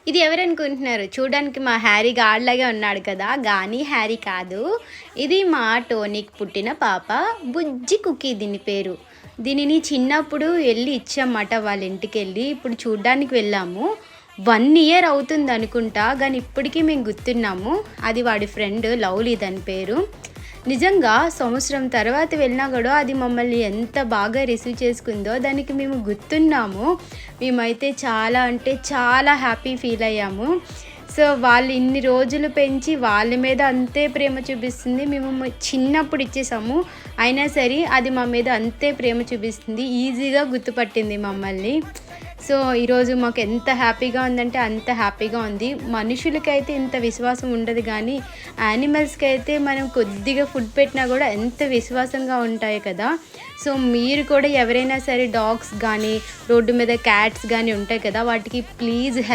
ఇది ఎవరనుకుంటున్నారు? చూడడానికి మా హ్యారీ గాడిలాగే ఉన్నాడు కదా! గానీ హ్యారీ కాదు. ఇది మా టోనీకి పుట్టిన పాప. బుజ్జి కుకీ దీని పేరు. దీనిని చిన్నప్పుడు ఎళ్లి ఇచ్చామాట వాళ్ళ ఇంటికెళ్ళి. ఇప్పుడు చూడ్డానికి వెళ్ళాము. 1 ఇయర్ అవుతుందనుకుంటా. గానీ ఇప్పటికి మేము గుర్తున్నాము. అది వాడి ఫ్రెండ్ లవ్లీ దాని పేరు. నిజంగా సంవత్సరం తర్వాత వెళ్ళినా కూడా అది మమ్మల్ని ఎంత బాగా రిసీవ్ చేసుకుందో దానికి మేము గుర్తున్నాము. మేమైతే చాలా అంటే చాలా హ్యాపీ ఫీల్ అయ్యాము. సో వాళ్ళు ఇన్ని రోజులు పెంచి వాళ్ళ మీద అంతే ప్రేమ చూపిస్తుంది. మేము చిన్నప్పుడు ఇచ్చేసాము. అయినా సరే అది మా మీద అంతే ప్రేమ చూపిస్తుంది. ఈజీగా గుర్తుపట్టింది మమ్మల్ని. సో ఈరోజు మాకు ఎంత హ్యాపీగా ఉందంటే అంత హ్యాపీగా ఉంది. మనుషులకైతే ఇంత విశ్వాసం ఉండదు కానీ యానిమల్స్కి అయితే మనం కొద్దిగా ఫుడ్ పెట్టినా కూడా ఎంత విశ్వాసంగా ఉంటాయి కదా. సో మీరు కూడా ఎవరైనా సరే డాగ్స్ కానీ రోడ్డు మీద క్యాట్స్ కానీ ఉంటాయి కదా, వాటికి ప్లీజ్